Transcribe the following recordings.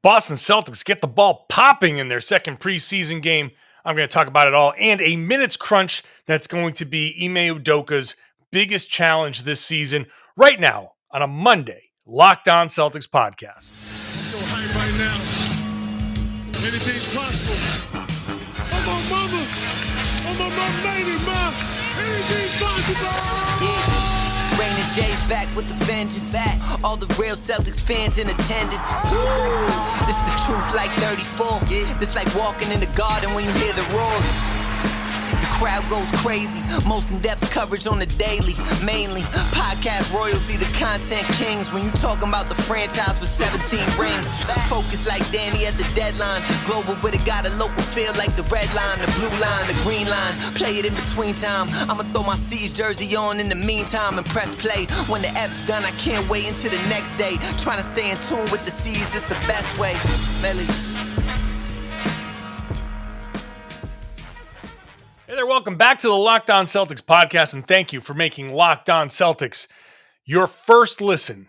Boston Celtics get the ball popping in their second preseason game. I'm going to talk about it all and a minutes crunch that's going to be Ime Udoka's biggest challenge this season right now on a Monday Locked On Celtics podcast. So hype right now. Anything's possible. I'm on mama. I'm on my lady, ma. Anything's possible. Rain and Jay's back with the vengeance. All the real Celtics fans in attendance. This the truth like 34. This like walking in the garden when you hear the roars. The crowd goes crazy. Most in-depth coverage on the daily. Mainly podcast royalty, the content kings. When you talking about the franchise with 17 rings. Focus like Danny at the deadline. Global with it, got a local feel like the red line, the blue line, the green line. Play it in between time. I'ma throw my C's jersey on in the meantime and press play. When the F's done, I can't wait until the next day. Trying to stay in tune with the C's, this the best way. Melly. Hey there, welcome back to the Locked On Celtics podcast, and thank you for making Locked On Celtics your first listen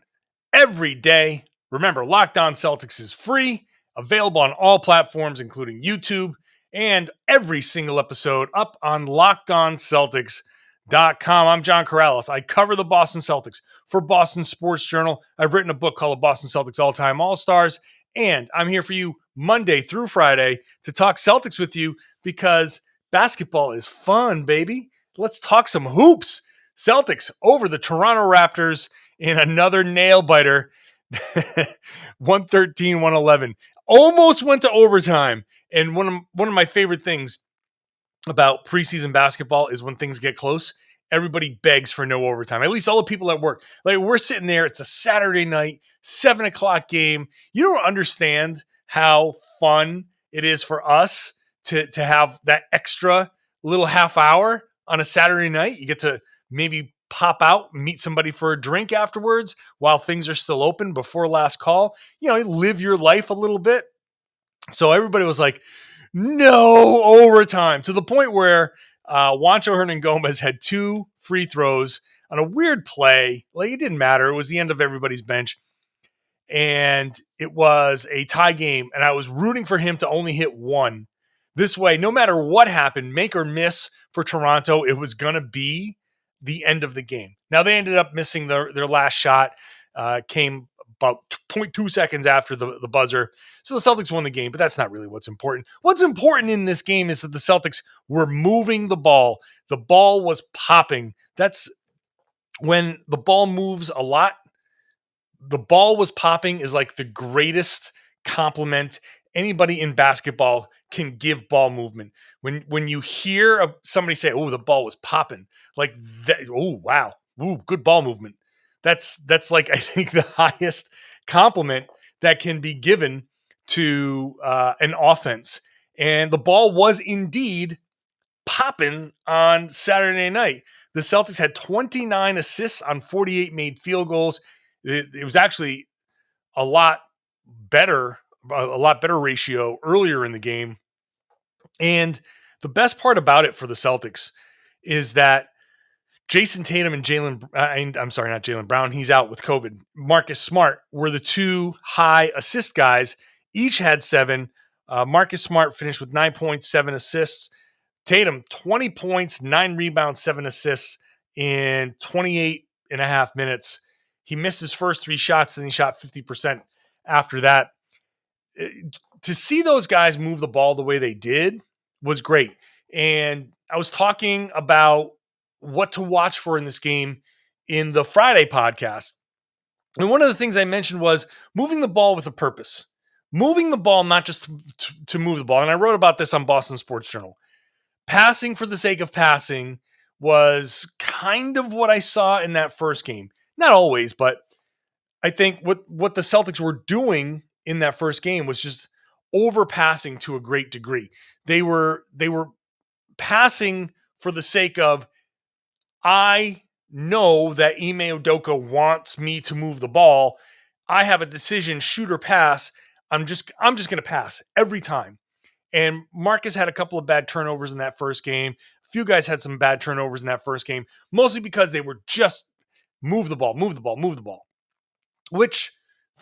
every day. Remember, Locked On Celtics is free, available on all platforms, including YouTube, and every single episode up on LockedOnCeltics.com. I'm John Karalis. I cover the Boston Celtics for Boston Sports Journal. I've written a book called The Boston Celtics All-Time All-Stars, and I'm here for you Monday through Friday to talk Celtics with you because basketball is fun, baby. Let's talk some hoops. Celtics over the Toronto Raptors in another nail-biter. 113-111. Almost went to overtime. And one of my favorite things about preseason basketball is when things get close, everybody begs for no overtime. At least all the people at work. Like, we're sitting there. It's a Saturday night, 7 o'clock game. You don't understand how fun it is for us to have that extra little half hour on a Saturday night. You get to maybe pop out, meet somebody for a drink afterwards while things are still open before last call. You know, live your life a little bit. So everybody was like, no overtime, to the point where Juancho Hernan-Gomez had 2 free throws on a weird play. Like, it didn't matter. It was the end of everybody's bench. And it was a tie game, and I was rooting for him to only hit 1. This way, no matter what happened, make or miss for Toronto, it was going to be the end of the game. Now, they ended up missing their last shot, came about 0.2 seconds after the buzzer. So the Celtics won the game, but that's not really what's important. What's important in this game is that the Celtics were moving the ball. The ball was popping. That's when the ball moves a lot. The ball was popping is like the greatest compliment anybody in basketball can give ball movement. When you hear somebody say, "Oh, the ball was popping," like that. Oh, wow. Ooh, good ball movement. That's like, I think, the highest compliment that can be given to an offense. And the ball was indeed popping on Saturday night. The Celtics had 29 assists on 48 made field goals. It was actually a lot better ratio earlier in the game. And the best part about it for the Celtics is that Jayson Tatum and not Jaylen Brown, he's out with COVID. Marcus Smart were the 2 high assist guys. Each had 7. Marcus Smart finished with 9 points, 7 assists. Tatum, 20 points, 9 rebounds, 7 assists in 28 and a half minutes. He missed his first 3 shots, then he shot 50% after that. To see those guys move the ball the way they did was great. And I was talking about what to watch for in this game in the Friday podcast. And one of the things I mentioned was moving the ball with a purpose. Moving the ball, not just to move the ball. And I wrote about this on Boston Sports Journal. Passing for the sake of passing was kind of what I saw in that first game. Not always, but I think what the Celtics were doing in that first game was just overpassing to a great degree. They were passing for the sake of, I know that Ime Udoka wants me to move the ball. I have a decision, shoot or pass. I'm just going to pass every time. And Marcus had a couple of bad turnovers in that first game. A few guys had some bad turnovers in that first game, mostly because they were just move the ball, which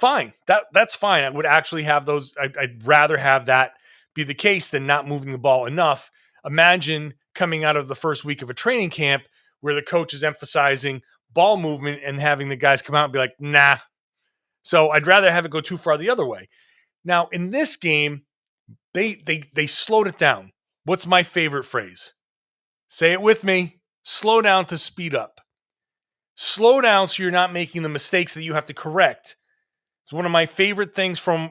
fine. That's fine. I would actually have those. I'd rather have that be the case than not moving the ball enough. Imagine coming out of the first week of a training camp where the coach is emphasizing ball movement and having the guys come out and be like, nah. So I'd rather have it go too far the other way. Now, in this game, they slowed it down. What's my favorite phrase? Say it with me. Slow down to speed up. Slow down so you're not making the mistakes that you have to correct. It's one of my favorite things from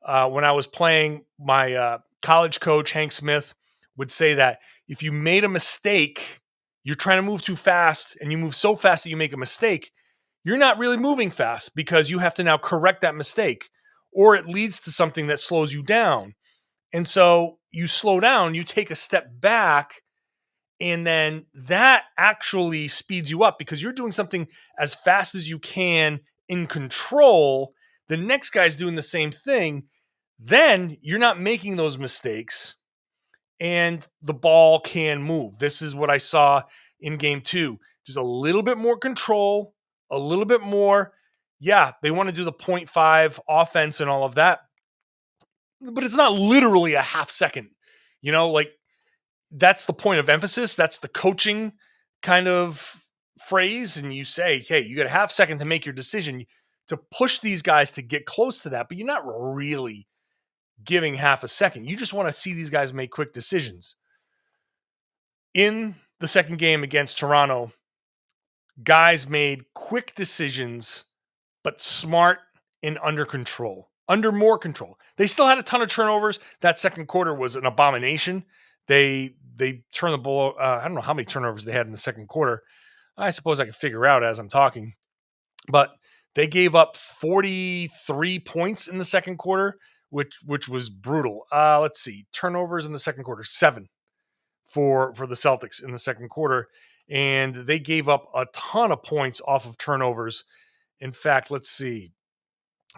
when I was playing. My college coach, Hank Smith, would say that if you made a mistake, you're trying to move too fast and you move so fast that you make a mistake, you're not really moving fast because you have to now correct that mistake, or it leads to something that slows you down. And so you slow down, you take a step back, and then that actually speeds you up because you're doing something as fast as you can in control. The next guy's doing the same thing. Then you're not making those mistakes and the ball can move. This is what I saw in game 2. Just a little bit more control, a little bit more. Yeah, they want to do the 0.5 offense and all of that, but it's not literally a half second. Like, that's the point of emphasis. That's the coaching kind of phrase. And you say, hey, you got a half second to make your decision to push these guys to get close to that, but you're not really giving half a second. You just want to see these guys make quick decisions. In the second game against Toronto, guys made quick decisions, but smart and under more control. They still had a ton of turnovers. That second quarter was an abomination. They turned the ball. I don't know how many turnovers they had in the second quarter. I suppose I can figure out as I'm talking. But they gave up 43 points in the second quarter, which was brutal. Let's see. Turnovers in the second quarter, 7 for the Celtics in the second quarter. And they gave up a ton of points off of turnovers. In fact, let's see.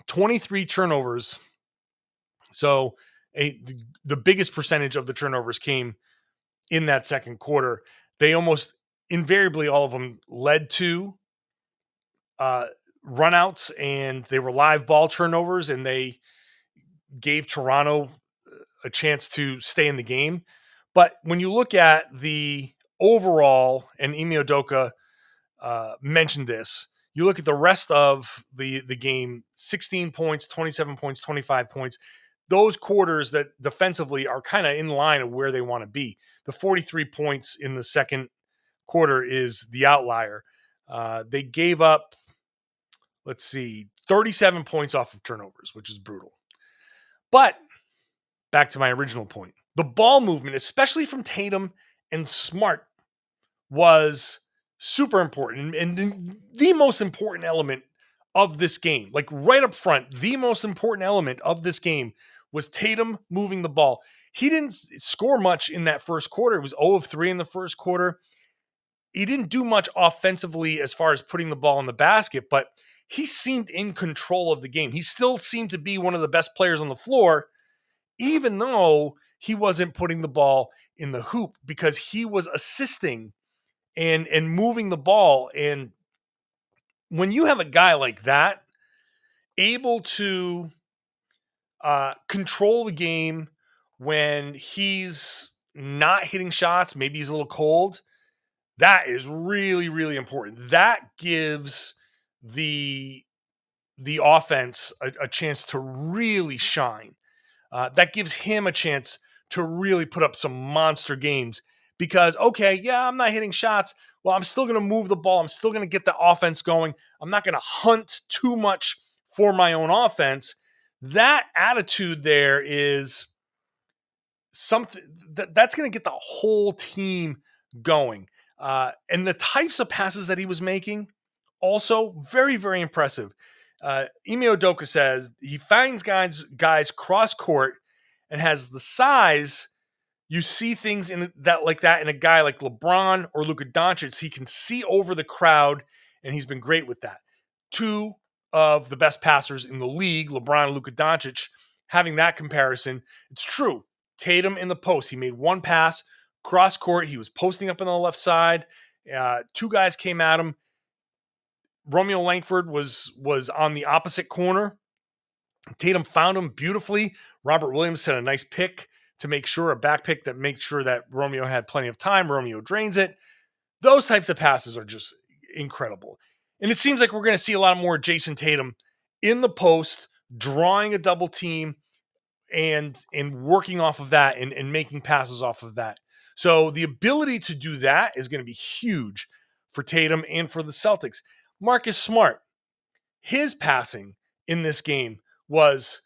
23 turnovers. So the biggest percentage of the turnovers came in that second quarter. They almost invariably, all of them led to runouts, and they were live ball turnovers, and they gave Toronto a chance to stay in the game. But when you look at the overall, and Ime Udoka mentioned this, you look at the rest of the game, 16 points, 27 points, 25 points, those quarters that defensively are kind of in line of where they want to be. The 43 points in the second quarter is the outlier. They gave up, 37 points off of turnovers, which is brutal. But back to my original point, the ball movement, especially from Tatum and Smart, was super important. And the most important element of this game, like right up front, the most important element of this game was Tatum moving the ball. He didn't score much in that first quarter. It was 0 of 3 in the first quarter. He didn't do much offensively as far as putting the ball in the basket, but he seemed in control of the game. He still seemed to be one of the best players on the floor, even though he wasn't putting the ball in the hoop, because he was assisting and moving the ball. And when you have a guy like that able to control the game when he's not hitting shots, maybe he's a little cold, that is really, really important. That gives the offense a chance to really shine. That gives him a chance to really put up some monster games because, okay, yeah, I'm not hitting shots. Well, I'm still going to move the ball. I'm still going to get the offense going. I'm not going to hunt too much for my own offense. That attitude there is something that's going to get the whole team going. And the types of passes that he was making, also very, very impressive. Ime Udoka says he finds guys cross court and has the size. You see things in that like that in a guy like LeBron or Luka Doncic. He can see over the crowd, and he's been great with that. 2 of the best passers in the league, LeBron and Luka Doncic, having that comparison. It's true. Tatum in the post, he made 1 pass cross court. He was posting up on the left side. 2 guys came at him. Romeo Langford was on the opposite corner. Tatum found him beautifully. Robert Williams set a nice pick to make sure, a back pick that makes sure that Romeo had plenty of time. Romeo drains it. Those types of passes are just incredible. And it seems like we're going to see a lot more Jayson Tatum in the post, drawing a double team and working off of that and making passes off of that. So the ability to do that is going to be huge for Tatum and for the Celtics. Marcus Smart, his passing in this game was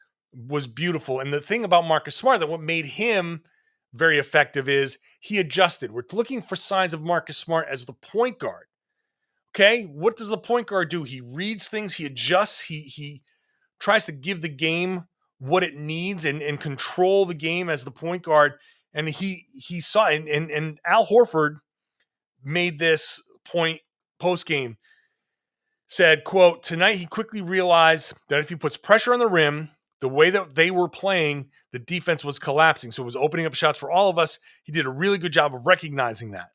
beautiful. And the thing about Marcus Smart, that what made him very effective, is he adjusted. We're looking for signs of Marcus Smart as the point guard. Okay, what does the point guard do? He reads things, he adjusts, he tries to give the game what it needs and control the game as the point guard. And he saw, and Al Horford made this point post game, said, quote, "Tonight he quickly realized that if he puts pressure on the rim, the way that they were playing, the defense was collapsing. So it was opening up shots for all of us. He did a really good job of recognizing that."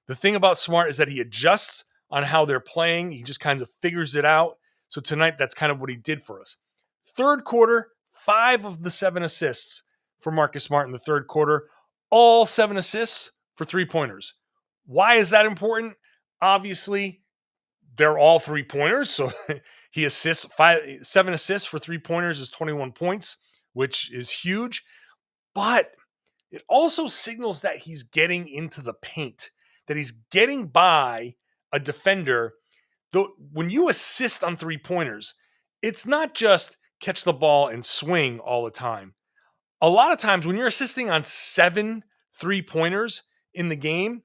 The thing about Smart is that he adjusts on how they're playing. He just kind of figures it out. So tonight, that's kind of what he did for us. Third quarter, 5 of the 7 assists for Marcus Smart in the third quarter. All 7 assists for 3-pointers. Why is that important? Obviously, they're all 3-pointers. So he assists 7 assists for 3-pointers is 21 points, which is huge. But it also signals that he's getting into the paint, that he's getting by a defender. Though when you assist on 3-pointers, it's not just catch the ball and swing all the time. A lot of times when you're assisting on 7 3-pointers in the game,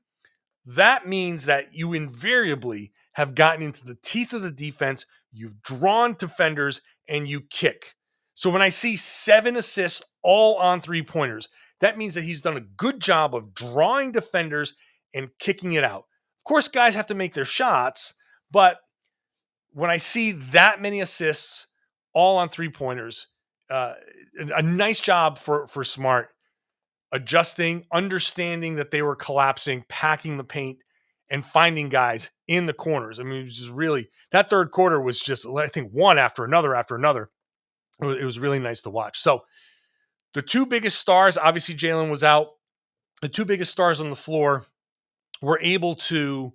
that means that you invariably have gotten into the teeth of the defense, you've drawn defenders, and you kick. So when I see 7 assists all on 3-pointers, that means that he's done a good job of drawing defenders and kicking it out. Of course, guys have to make their shots, but when I see that many assists all on 3-pointers, a nice job for Smart, adjusting, understanding that they were collapsing, packing the paint, and finding guys in the corners. I mean, it was just really, that third quarter was just, I think, one after another after another. It was really nice to watch. So the 2 biggest stars, obviously Jalen was out. The 2 biggest stars on the floor were able to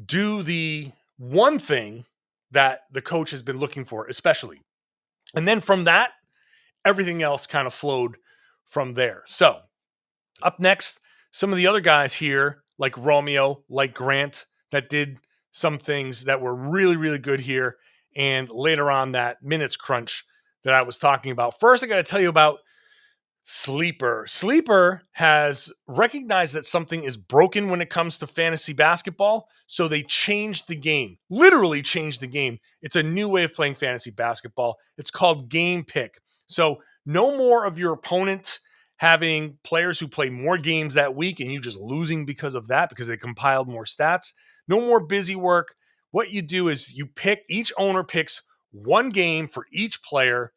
do the one thing that the coach has been looking for, especially. And then from that, everything else kind of flowed from there. So up next, some of the other guys here, like Romeo, like Grant, that did some things that were really, really good here. And later on, that minutes crunch that I was talking about. First, I got to tell you about Sleeper. Sleeper has recognized that something is broken when it comes to fantasy basketball, so they changed the game. Literally changed the game. It's a new way of playing fantasy basketball. It's called Game Pick. So no more of your opponents having players who play more games that week and you just losing because of that, because they compiled more stats. No more busy work. What you do is you pick, each owner picks one game for each player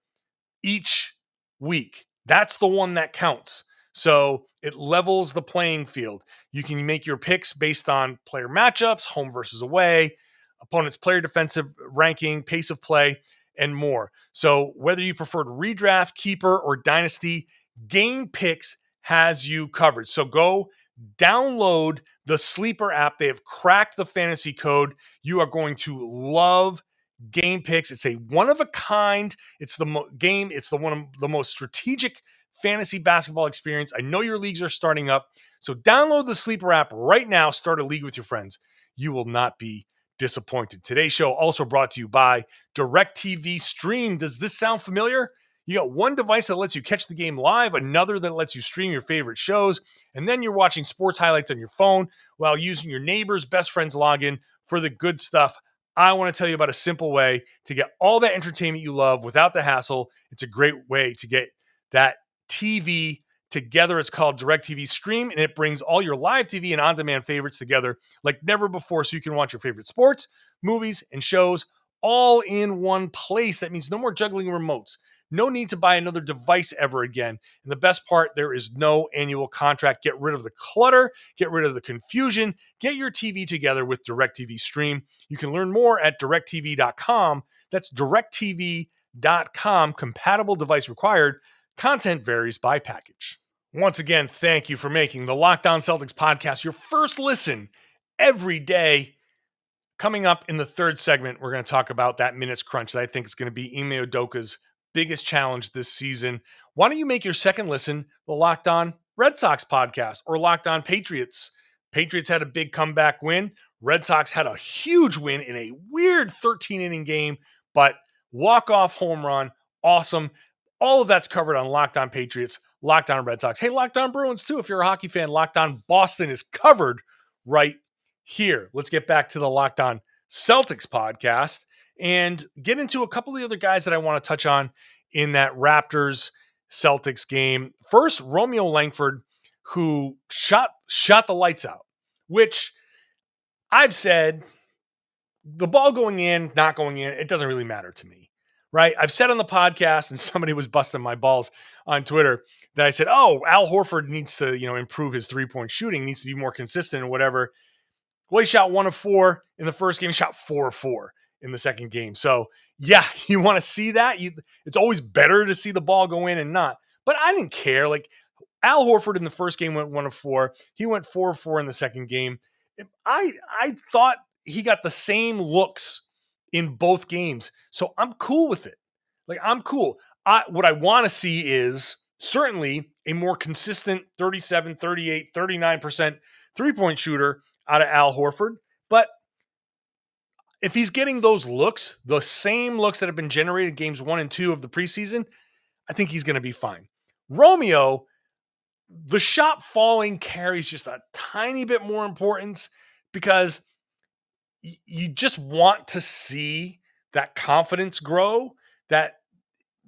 each week. That's the one that counts. So it levels the playing field. You can make your picks based on player matchups, home versus away, opponent's player defensive ranking, pace of play, and more. So whether you prefer redraft, keeper, or dynasty, Game Picks has you covered. So go download the Sleeper app. They have cracked the fantasy code. You are going to love Game Picks. It's a one of a kind. It's the game. It's the one of the most strategic fantasy basketball experience. I know your leagues are starting up, so download the Sleeper app right now. Start a league with your friends. You will not be disappointed. Today's show also brought to you by DirecTV Stream. Does this sound familiar? You got one device that lets you catch the game live, another that lets you stream your favorite shows, and then you're watching sports highlights on your phone while using your neighbor's best friend's login for the good stuff. I want to tell you about a simple way to get all that entertainment you love without the hassle. It's a great way to get that TV together. It's called DirecTV Stream, and it brings all your live TV and on-demand favorites together like never before, so you can watch your favorite sports, movies, and shows all in one place. That means no more juggling remotes, No need to buy another device ever again. And the best part, there is no annual contract. Get rid of the clutter, get rid of the confusion, get your TV together with DirecTV Stream. You can learn more at directv.com. That's directv.com. Compatible device required. Content varies by package. Once again, thank you for making the Locked On Celtics podcast your first listen every day. Coming up in the third segment, we're going to talk about that minutes crunch that I think is going to be Ime Udoka's biggest challenge this season. Why don't you make your second listen the Locked On Red Sox podcast or Locked On Patriots? Patriots had a big comeback win. Red Sox had a huge win in a weird 13-inning game, but walk-off home run, awesome. All of that's covered on Locked On Patriots, Locked On Red Sox. Hey, Locked On Bruins too. If you're a hockey fan, Locked On Boston is covered right here. Let's get back to the Locked On Celtics podcast and get into a couple of the other guys that I want to touch on in that Raptors Celtics game. First, Romeo Langford, who shot the lights out, which I've said the ball going in, not going in, it doesn't really matter to me. Right? I've said on the podcast, and somebody was busting my balls on Twitter, that I said, oh, Al Horford needs to, improve his three-point shooting, needs to be more consistent or whatever. Well, he shot 1 of 4 in the first game. He shot 4 of 4 in the second game. So, yeah, you want to see that? It's always better to see the ball go in and not. But I didn't care. Like, Al Horford in the first game went 1 of 4. He went 4 of 4 in the second game. I thought he got the same looks in both games. So I'm cool with it. Like, I'm cool. What I want to see is certainly a more consistent 37, 38, 39% three-point shooter out of Al Horford. But if he's getting those looks, the same looks that have been generated games 1 and 2 of the preseason, I think he's going to be fine. Romeo, the shot falling carries just a tiny bit more importance because you just want to see that confidence grow. That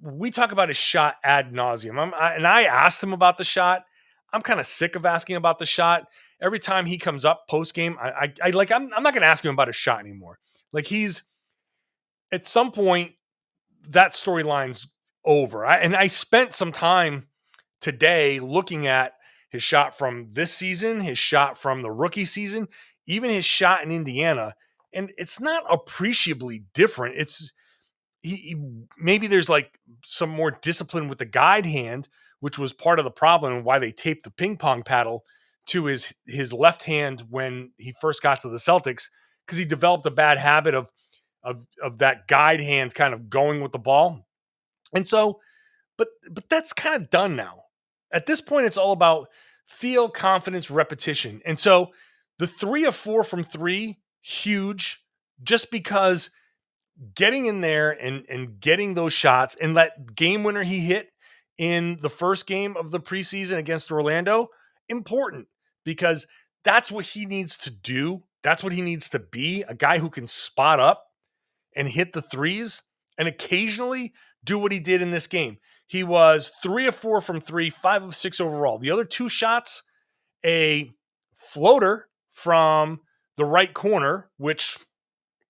we talk about his shot ad nauseum. And I asked him about the shot. I'm kind of sick of asking about the shot. Every time he comes up post game, I'm not going to ask him about his shot anymore. Like, he's at some point that storyline's over. I spent some time today looking at his shot from this season, his shot from the rookie season, even his shot in Indiana. And it's not appreciably different. It's maybe there's like some more discipline with the guide hand, which was part of the problem and why they taped the ping pong paddle to his left hand when he first got to the Celtics, because he developed a bad habit of that guide hand kind of going with the ball. And so, but that's kind of done now. At this point, it's all about feel, confidence, repetition. And so the 3 of 4 from 3, huge, just because getting in there and getting those shots, and that game winner he hit in the first game of the preseason against Orlando, important, because that's what he needs to do. That's what he needs to be, a guy who can spot up and hit the threes and occasionally do what he did in this game. He was 3 of 4 from 3, 5 of 6 overall. The other 2 shots, a floater from the right corner, which,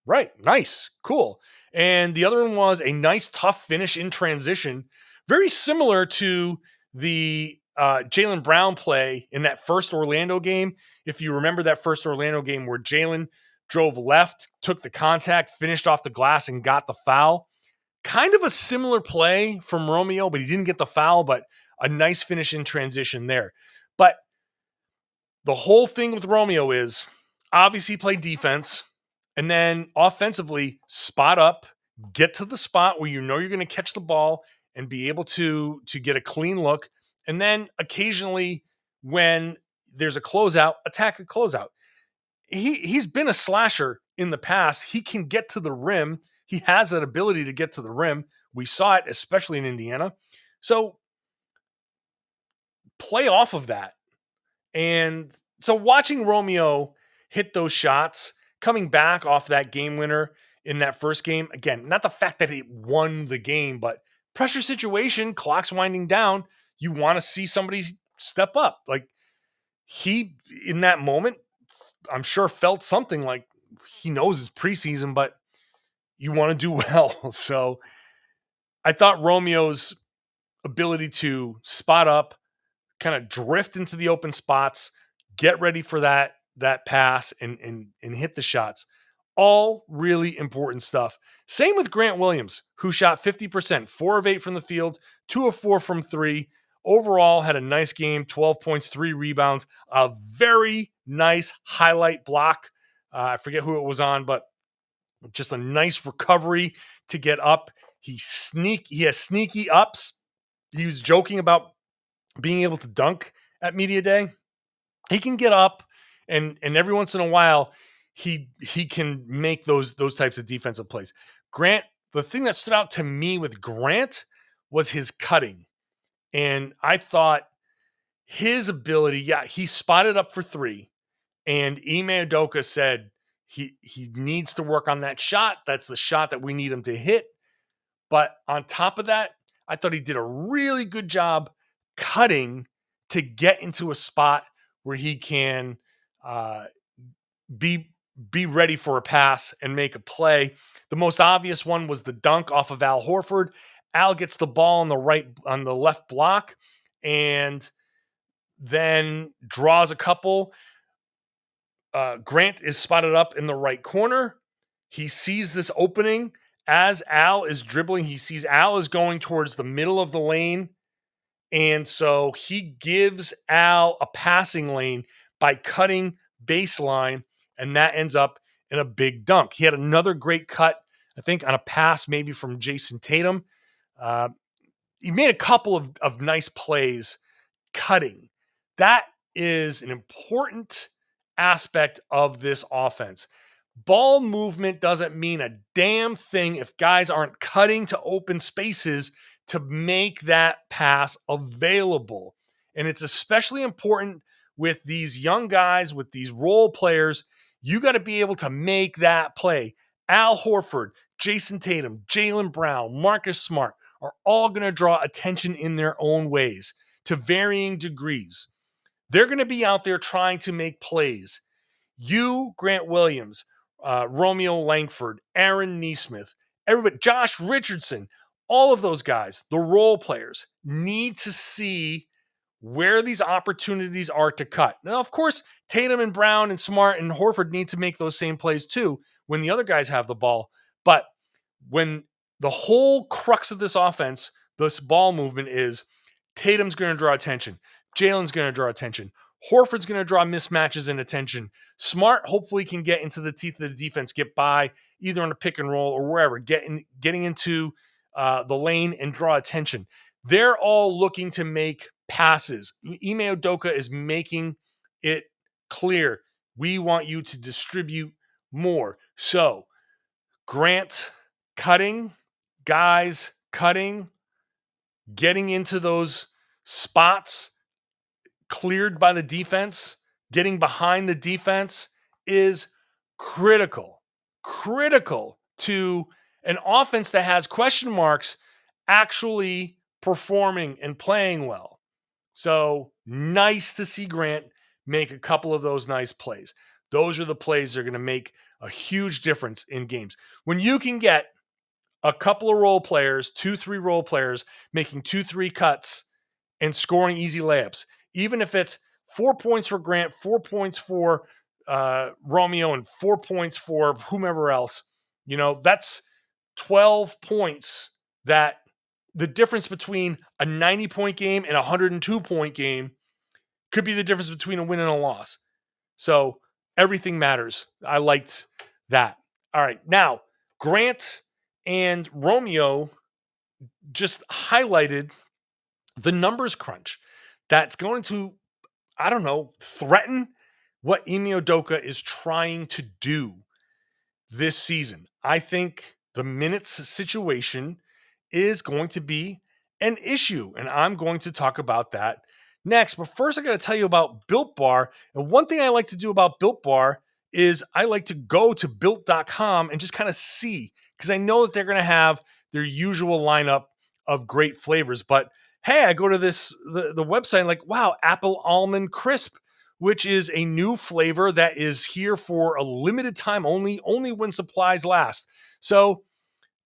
right, nice, cool. And the other one was a nice, tough finish in transition, very similar to the Jaylen Brown play in that first Orlando game. If you remember that first Orlando game where Jaylen drove left, took the contact, finished off the glass, and got the foul. Kind of a similar play from Romeo, but he didn't get the foul, but a nice finish in transition there. But the whole thing with Romeo is obviously play defense, and then offensively spot up, get to the spot where you know you're going to catch the ball and be able to get a clean look. And then occasionally when there's a closeout, attack the closeout. He's been a slasher in the past. He can get to the rim. He has that ability to get to the rim. We saw it, especially in Indiana. So play off of that. And so watching Romeo hit those shots, coming back off that game winner in that first game, again, not the fact that it won the game, but pressure situation, clock's winding down. You want to see somebody step up. Like, he, in that moment, I'm sure felt something like he knows it's preseason, but you want to do well. So I thought Romeo's ability to spot up, kind of drift into the open spots, get ready for that pass and hit the shots. All really important stuff. Same with Grant Williams, who shot 50%, 4 of 8 from the field, 2 of 4 from 3. Overall, had a nice game, 12 points, 3 rebounds, a very nice highlight block. I forget who it was on, but just a nice recovery to get up. He has sneaky ups. He was joking about being able to dunk at media day. He can get up, and every once in a while he can make those types of defensive plays. Grant, the thing that stood out to me with Grant was his cutting. And I thought his ability, he spotted up for 3, and Ime Udoka said he needs to work on that shot. That's the shot that we need him to hit. But on top of that, I thought he did a really good job cutting to get into a spot where he can be ready for a pass and make a play. The most obvious one was the dunk off of Al Horford. Al gets the ball on the left block and then draws a couple. Grant is spotted up in the right corner. He sees this opening as Al is dribbling. He sees Al is going towards the middle of the lane. And so he gives Al a passing lane by cutting baseline, and that ends up in a big dunk. He had another great cut, I think, on a pass maybe from Jayson Tatum. He made a couple of nice plays cutting. That is an important aspect of this offense. Ball movement doesn't mean a damn thing if guys aren't cutting to open spaces to make that pass available. And it's especially important with these young guys, with these role players. You got to be able to make that play. Al Horford, Jayson Tatum, Jaylen Brown, Marcus Smart are all going to draw attention in their own ways to varying degrees. They're going to be out there trying to make plays. You, Grant Williams, Romeo Langford, Aaron Nesmith, everybody, Josh Richardson, all of those guys, the role players, need to see where these opportunities are to cut. Now, of course, Tatum and Brown and Smart and Horford need to make those same plays too when the other guys have the ball. But when the whole crux of this offense, this ball movement is Tatum's going to draw attention, Jalen's going to draw attention, Horford's going to draw mismatches and attention. Smart hopefully can get into the teeth of the defense, get by either on a pick and roll or wherever, getting into the lane and draw attention. They're all looking to make passes. Ime Udoka is making it clear. We want you to distribute more. So Grant cutting, guys cutting, getting into those spots cleared by the defense, getting behind the defense is critical to an offense that has question marks actually performing and playing well. So nice to see Grant make a couple of those nice plays. Those are the plays that are going to make a huge difference in games. When you can get a couple of role players, 2-3 role players making 2-3 cuts and scoring easy layups, even if it's 4 points for Grant, 4 points for Romeo, and 4 points for whomever else, that's 12 points. That the difference between a 90-point game and a 102-point game could be the difference between a win and a loss. So everything matters. I liked that. All right. Now, Grant and Romeo just highlighted the numbers crunch that's going to, threaten what Ime Udoka is trying to do this season. I think the minutes situation is going to be an issue, and I'm going to talk about that next. But first, I got to tell you about Built Bar. And one thing I like to do about Built Bar is I like to go to built.com and just kind of see, because I know that they're going to have their usual lineup of great flavors. But hey, I go to the website and like, wow, apple almond crisp, which is a new flavor that is here for a limited time only when supplies last. So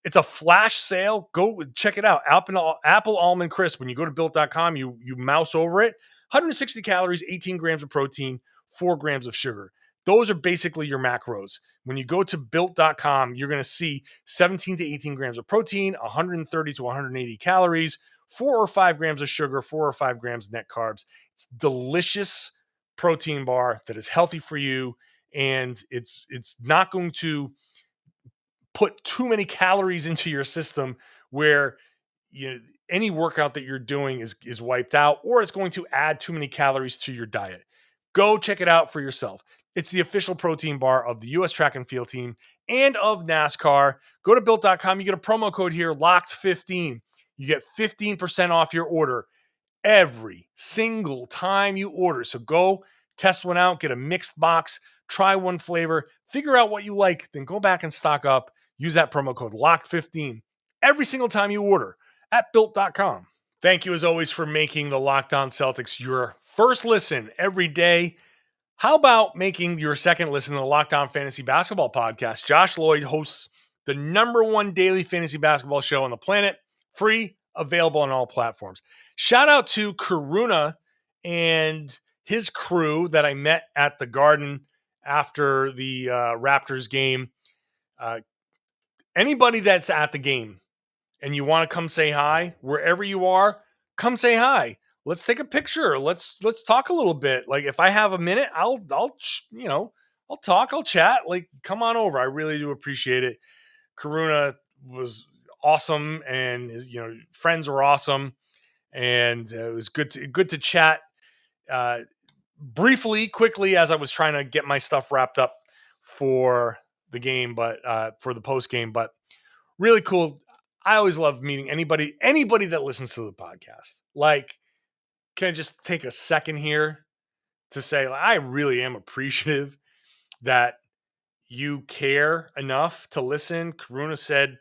It's a flash sale. Go check it out. Apple Almond Crisp. When you go to built.com, you mouse over it. 160 calories, 18 grams of protein, 4 grams of sugar. Those are basically your macros. When you go to built.com, you're going to see 17 to 18 grams of protein, 130 to 180 calories, 4 or 5 grams of sugar, 4 or 5 grams net carbs. It's delicious protein bar that is healthy for you, and it's not going to put too many calories into your system where any workout that you're doing is wiped out, or it's going to add too many calories to your diet. Go check it out for yourself. It's the official protein bar of the US track and field team and of NASCAR. Go to built.com. You get a promo code here, locked15. You get 15% off your order every single time you order. So go test one out, get a mixed box, try one flavor, figure out what you like, then go back and stock up. Use that promo code LOCKED15 every single time you order at built.com. Thank you as always for making the Locked On Celtics your first listen every day. How about making your second listen to the Locked On Fantasy Basketball Podcast? Josh Lloyd hosts the #1 daily fantasy basketball show on the planet, free, available on all platforms. Shout out to Karuna and his crew that I met at the Garden after the Raptors game. Anybody that's at the game and you want to come say hi, wherever you are, come say hi. Let's take a picture. Let's talk a little bit. Like if I have a minute, I'll talk, I'll chat. Like come on over. I really do appreciate it. Karuna was awesome, and friends were awesome, and it was good to chat briefly, quickly as I was trying to get my stuff wrapped up for the game, but for the post game. But really cool. I always love meeting anybody that listens to the podcast. Like, can I just take a second here to say, like, I really am appreciative that you care enough to listen. Karuna said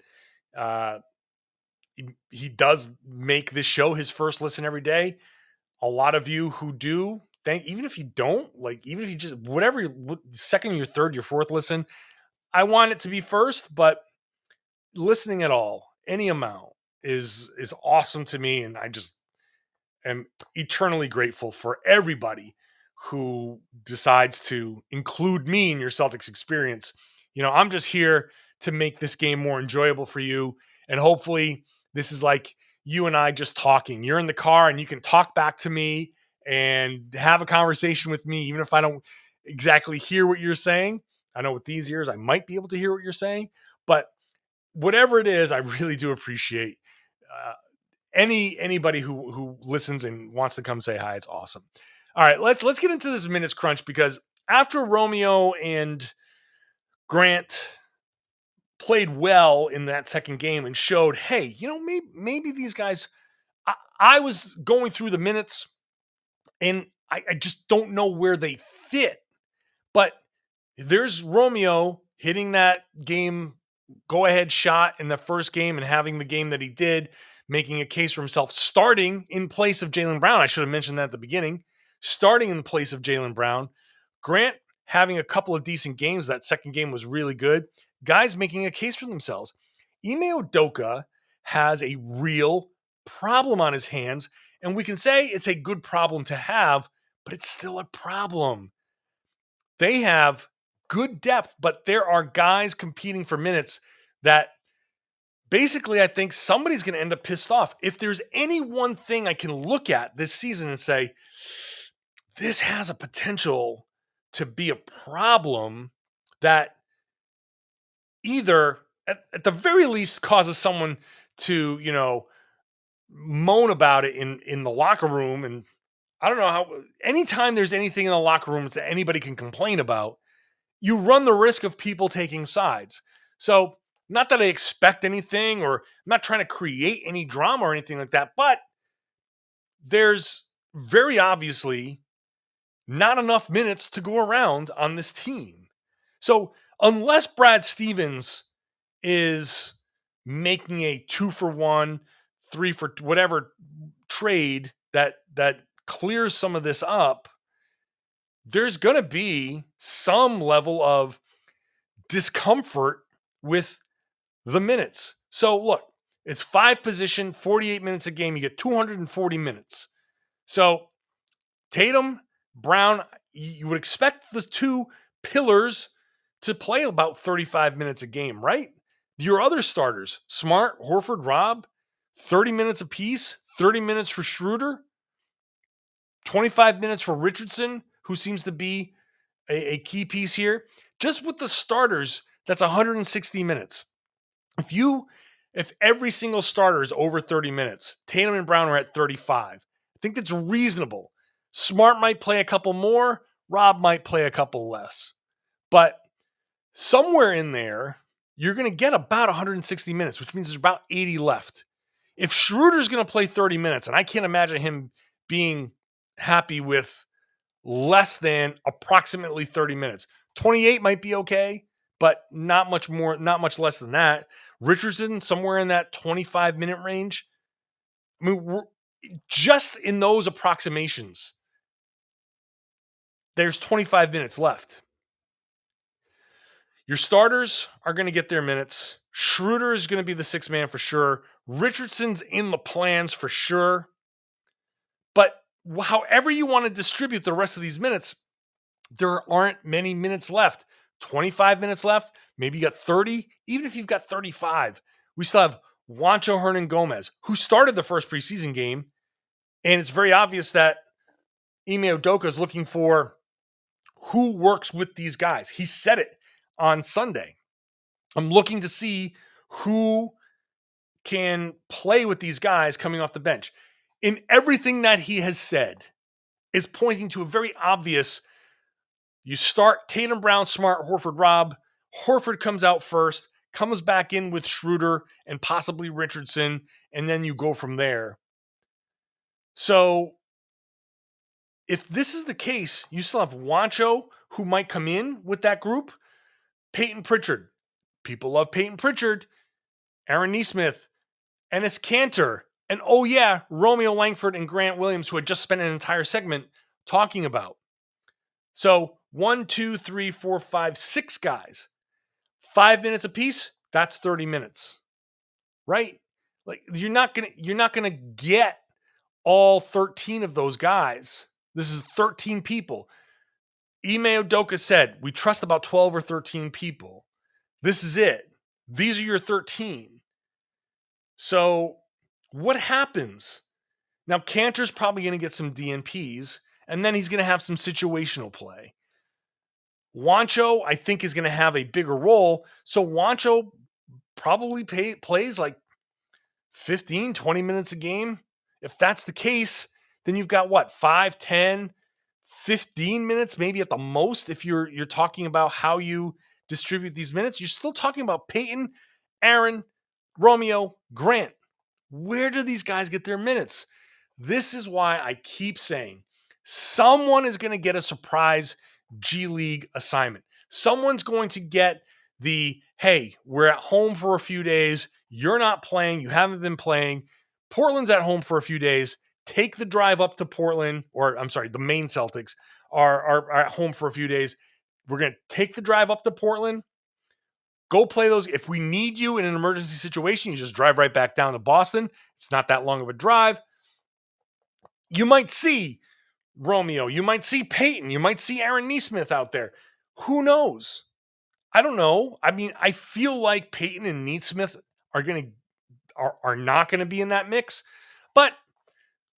he does make this show his first listen every day. A lot of you who do, even if you don't, like, even if you just, whatever, your second, your third, your fourth listen, I want it to be first, but listening at all, any amount is awesome to me. And I just am eternally grateful for everybody who decides to include me in your Celtics experience. I'm just here to make this game more enjoyable for you. And hopefully this is like you and I just talking. You're in the car and you can talk back to me and have a conversation with me, even if I don't exactly hear what you're saying. I know with these ears, I might be able to hear what you're saying, but whatever it is, I really do appreciate anybody who listens and wants to come say hi. It's awesome. All right, let's get into this minutes crunch, because after Romeo and Grant played well in that second game and showed, hey, maybe these guys. I was going through the minutes and I just don't know where they fit. But there's Romeo hitting that game go-ahead shot in the first game and having the game that he did, making a case for himself, starting in place of Jaylen Brown. I should have mentioned that at the beginning. Starting in place of Jaylen Brown. Grant having a couple of decent games. That second game was really good. Guys making a case for themselves. Ime Udoka has a real problem on his hands, and we can say it's a good problem to have, but it's still a problem. They have good depth, but there are guys competing for minutes that basically I think somebody's going to end up pissed off. If there's any one thing I can look at this season and say, this has a potential to be a problem that either at the very least causes someone to, moan about it in the locker room. And I don't know how, anytime there's anything in the locker room that anybody can complain about, you run the risk of people taking sides. So not that I expect anything, or I'm not trying to create any drama or anything like that, but there's very obviously not enough minutes to go around on this team. So unless Brad Stevens is making a 2-for-1, 3 for whatever trade that clears some of this up, there's going to be some level of discomfort with the minutes. So look, it's 5 position, 48 minutes a game. You get 240 minutes. So Tatum, Brown, you would expect the two pillars to play about 35 minutes a game, right? Your other starters, Smart, Horford, Rob, 30 minutes apiece, 30 minutes for Schroeder, 25 minutes for Richardson, who seems to be a key piece here. Just with the starters, that's 160 minutes. If every single starter is over 30 minutes, Tatum and Brown are at 35. I think that's reasonable. Smart might play a couple more, Rob might play a couple less. But somewhere in there, you're going to get about 160 minutes, which means there's about 80 left. If Schroeder's going to play 30 minutes, and I can't imagine him being happy with less than approximately 30 minutes. 28 might be okay, but not much more, not much less than that. Richardson, somewhere in that 25-minute range. I mean, we're just in those approximations, there's 25 minutes left. Your starters are going to get their minutes. Schroeder is going to be the sixth man for sure. Richardson's in the plans for sure. But however you want to distribute the rest of these minutes, there aren't many minutes left. 25 minutes left. Maybe you got 30. Even if you've got 35, we still have Juancho Hernan-Gomez, who started the first preseason game. And it's very obvious that Ime Udoka is looking for who works with these guys. He said it on Sunday. I'm looking to see who can play with these guys coming off the bench. In everything that he has said is pointing to a very obvious, you start Tatum, Brown, Smart, Horford, Rob. Horford comes out first, comes back in with Schroeder and possibly Richardson, and then you go from there. So if this is the case, you still have Juancho, who might come in with that group. Peyton Pritchard. People love Peyton Pritchard. Aaron Nesmith. Enes Kanter. And oh yeah, Romeo Langford and Grant Williams, who had just spent an entire segment talking about. So 1, 2, 3, 4, 5, 6 guys. 5 minutes apiece, that's 30 minutes. Right? Like you're not gonna get all 13 of those guys. This is 13 people. Ime Udoka said, we trust about 12 or 13 people. This is it. These are your 13. So what happens? Now, Cantor's probably going to get some DNPs, and then he's going to have some situational play. Juancho, I think, is going to have a bigger role. So Juancho probably plays like 15, 20 minutes a game. If that's the case, then you've got what, 5, 10, 15 minutes, maybe at the most, if you're talking about how you distribute these minutes. You're still talking about Peyton, Aaron, Romeo, Grant. Where do these guys get their minutes? This is why I keep saying someone is going to get a surprise G League assignment. Someone's going to get the, hey, we're at home for a few days. You're not playing. You haven't been playing. Portland's at home for a few days. Take the drive up to Portland, or I'm sorry, the main Celtics are at home for a few days. We're going to take the drive up to Portland. Go play those. If we need you in an emergency situation, you just drive right back down to Boston. It's not that long of a drive. You might see Romeo. You might see Peyton. You might see Aaron Nesmith out there. Who knows? I don't know. I mean, I feel like Peyton and Nesmith are not going to be in that mix. But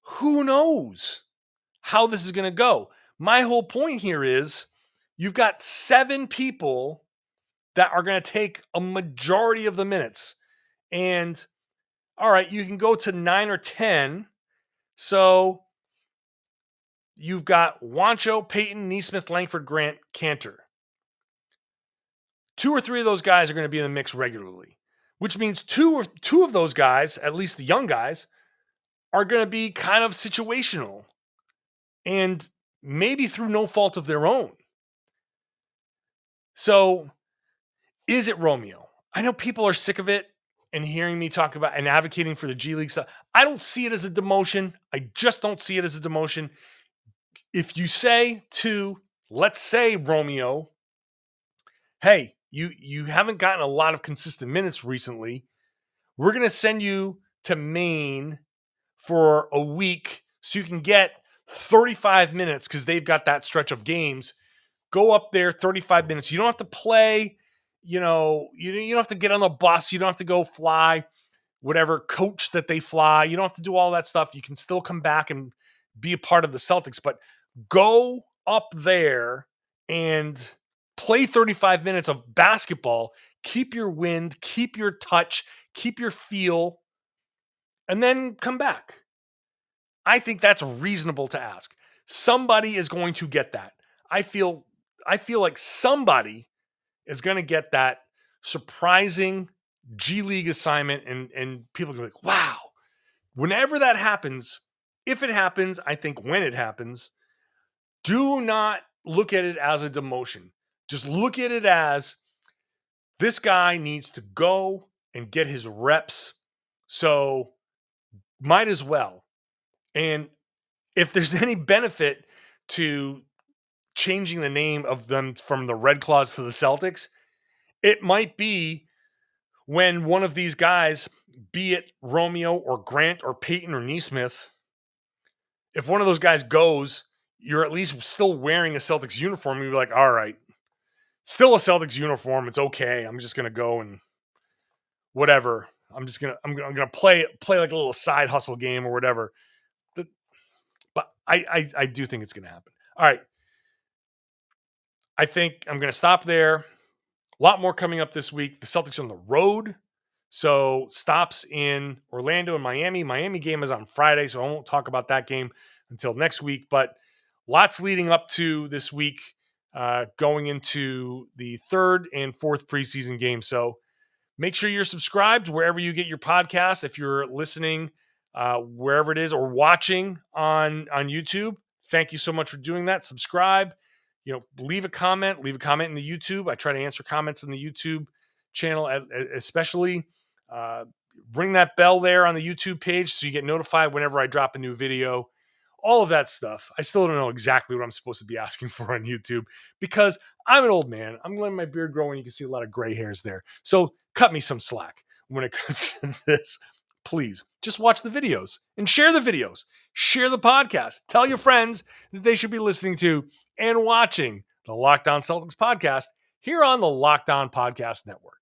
who knows how this is going to go? My whole point here is you've got 7 people that are going to take a majority of the minutes. And all right, you can go to 9 or 10. So you've got Juancho, Peyton, Nesmith, Langford, Grant, Kanter. 2 or 3 of those guys are going to be in the mix regularly, which means two of those guys, at least the young guys, are going to be kind of situational and maybe through no fault of their own. So is it Romeo? I know people are sick of it and hearing me talk about and advocating for the G League stuff. I don't see it as a demotion. I just don't see it as a demotion. If you say to, let's say, Romeo, hey, You haven't gotten a lot of consistent minutes recently. We're going to send you to Maine for a week so you can get 35 minutes because they've got that stretch of games. Go up there, 35 minutes. You don't have to play, you don't have to get on the bus. You don't have to go fly whatever coach that they fly. You don't have to do all that stuff. You can still come back and be a part of the Celtics, but go up there and play 35 minutes of basketball. Keep your wind, keep your touch, keep your feel, and then come back. I think that's reasonable to ask. Somebody is going to get that. I feel like somebody is going to get that surprising G League assignment, and people are going to be like, wow. Whenever that happens, if it happens, I think when it happens, do not look at it as a demotion. Just look at it as this guy needs to go and get his reps. So might as well. And if there's any benefit to changing the name of them from the Red Claws to the Celtics, it might be when one of these guys, be it Romeo or Grant or Peyton or Neesmith, if one of those guys goes, you're at least still wearing a Celtics uniform. You're like, all right, still a Celtics uniform. It's okay. I'm just going to go and whatever. I'm going to play like a little side hustle game or whatever. But I do think it's going to happen. All right. I think I'm going to stop there. A lot more coming up this week. The Celtics are on the road. So stops in Orlando and Miami. Miami game is on Friday, so I won't talk about that game until next week. But lots leading up to this week, going into the third and fourth preseason game. So make sure you're subscribed wherever you get your podcast. If you're listening, wherever it is, or watching on YouTube, thank you so much for doing that. Subscribe. Leave a comment in the YouTube. I try to answer comments in the YouTube channel, especially. Ring that bell there on the YouTube page so you get notified whenever I drop a new video. All of that stuff. I still don't know exactly what I'm supposed to be asking for on YouTube because I'm an old man. I'm letting my beard grow and you can see a lot of gray hairs there. So cut me some slack when it comes to this. Please just watch the videos and share the videos. Share the podcast. Tell your friends that they should be listening to and watching the Locked On Celtics podcast here on the Locked On Podcast Network.